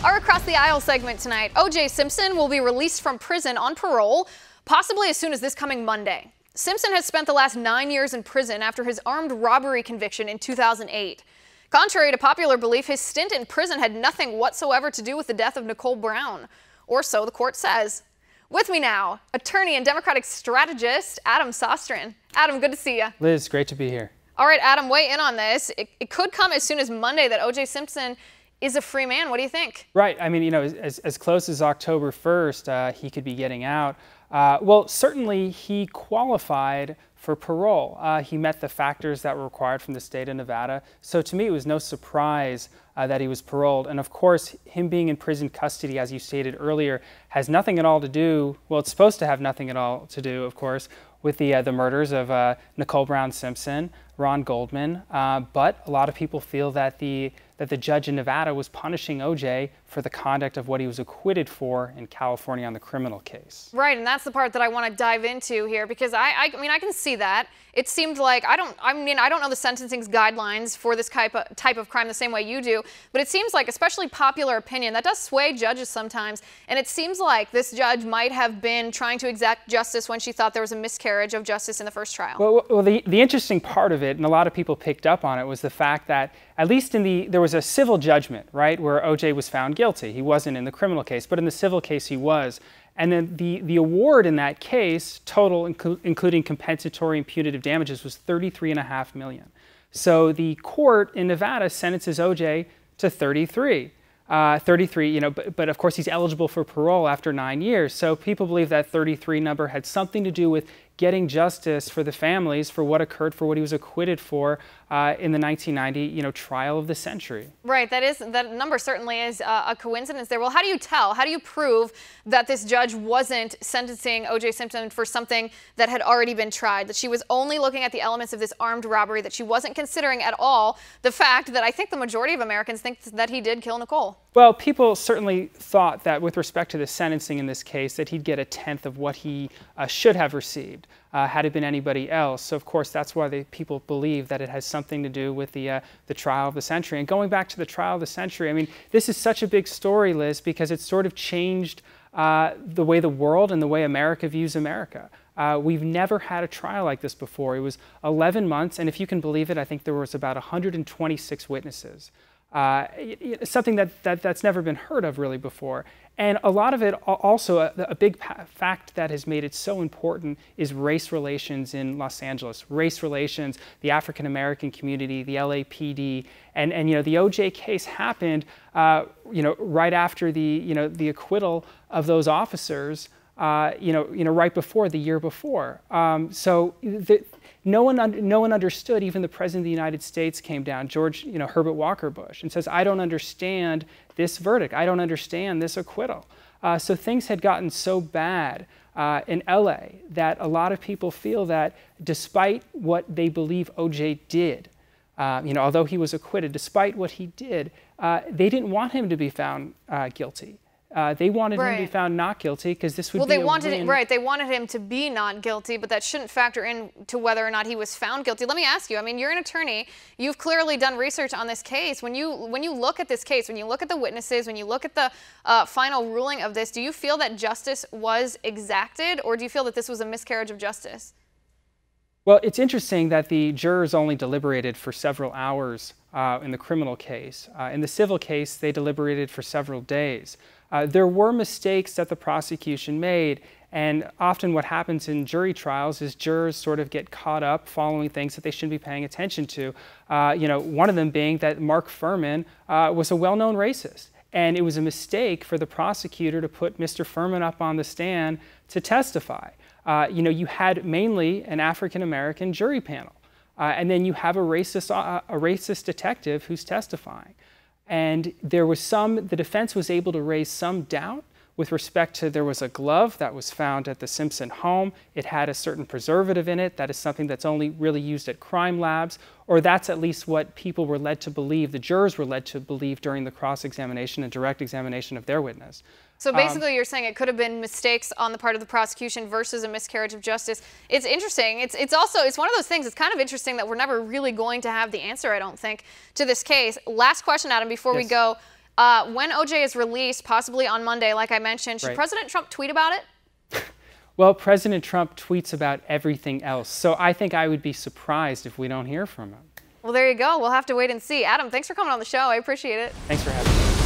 Our Across the Aisle segment tonight, O.J. Simpson will be released from prison on parole, possibly as soon as this coming Monday. Simpson has spent the last 9 years in prison after his armed robbery conviction in 2008. Contrary to popular belief, his stint in prison had nothing whatsoever to do with the death of Nicole Brown, or so the court says. With me now, attorney and Democratic strategist Adam Sostrin. Adam, good to see you. Liz, great to be here. All right, Adam, weigh in on this. It could come as soon as Monday that O.J. Simpson is a free man. What do you think? Right. I mean, you know, as close as October 1st, he could be getting out. Well, certainly he qualified for parole. He met the factors that were required from the state of Nevada. So to me, it was no surprise that he was paroled. And of course, him being in prison custody, as you stated earlier, has nothing at all to do, well, it's supposed to have nothing at all to do, of course, with the murders of Nicole Brown Simpson, Ron Goldman. But a lot of people feel that the judge in Nevada was punishing O.J. for the conduct of what he was acquitted for in California on the criminal case. Right, and that's the part that I want to dive into here, because I mean, I can see that. It seemed like, I don't know the sentencing guidelines for this type of crime the same way you do, but it seems like, especially popular opinion, that does sway judges sometimes, and it seems like this judge might have been trying to exact justice when she thought there was a miscarriage of justice in the first trial. Well, the interesting part of it, and a lot of people picked up on it, was the fact that at least there was a civil judgment, right, where O.J. was found guilty. He wasn't in the criminal case, but in the civil case he was. And then the award in that case, total including compensatory and punitive damages, was $33.5 million. So the court in Nevada sentences O.J. to 33. 33, you know, but of course he's eligible for parole after 9 years. So people believe that 33 number had something to do with getting justice for the families for what occurred, for what he was acquitted for in the 1990, you know, trial of the century. Right, that number certainly is a coincidence there. Well, how do you tell? How do you prove that this judge wasn't sentencing O.J. Simpson for something that had already been tried, that she was only looking at the elements of this armed robbery, that she wasn't considering at all the fact that I think the majority of Americans think that he did kill Nicole? Well, people certainly thought that with respect to the sentencing in this case, that he'd get a tenth of what he should have received had it been anybody else. So, of course, that's why people believe that it has something to do with the trial of the century. And going back to the trial of the century, I mean, this is such a big story, Liz, because it sort of changed the way the world and the way America views America. We've never had a trial like this before. It was 11 months, and if you can believe it, I think there was about 126 witnesses. Something that's never been heard of really before. And a lot of it, also a big fact that has made it so important, is race relations in Los Angeles. Race relations, the African American community, the LAPD, and you know, the O.J. case happened you know, right after the acquittal of those officers. You know, right before, the year before. So no one understood. Even the President of the United States came down, Herbert Walker Bush, and says, "I don't understand this verdict. I don't understand this acquittal." So things had gotten so bad in L.A. that a lot of people feel that despite what they believe O.J. did, you know, although he was acquitted, despite what he did, they didn't want him to be found guilty. They wanted him to be found not guilty because this would be a win. Right, they wanted him to be not guilty, but that shouldn't factor into whether or not he was found guilty. Let me ask you, I mean, you're an attorney. You've clearly done research on this case. When you look at this case, when you look at the witnesses, when you look at the final ruling of this, do you feel that justice was exacted, or do you feel that this was a miscarriage of justice? Well, it's interesting that the jurors only deliberated for several hours in the criminal case. In the civil case, they deliberated for several days. There were mistakes that the prosecution made, and often what happens in jury trials is jurors sort of get caught up following things that they shouldn't be paying attention to. You know, one of them being that Mark Furman was a well-known racist, and it was a mistake for the prosecutor to put Mr. Furman up on the stand to testify. You know, you had mainly an African-American jury panel, and then you have a racist detective who's testifying. And the defense was able to raise some doubt with respect to, there was a glove that was found at the Simpson home. It had a certain preservative in it. That is something that's only really used at crime labs, or that's at least what people were led to believe, the jurors were led to believe during the cross-examination and direct examination of their witness. So basically you're saying it could have been mistakes on the part of the prosecution versus a miscarriage of justice. It's interesting. It's one of those things, it's kind of interesting that we're never really going to have the answer, I don't think, to this case. Last question, Adam, before we go. When OJ is released, possibly on Monday, like I mentioned, should President Trump tweet about it? Well, President Trump tweets about everything else, so I think I would be surprised if we don't hear from him. Well, there you go. We'll have to wait and see. Adam, thanks for coming on the show. I appreciate it. Thanks for having me.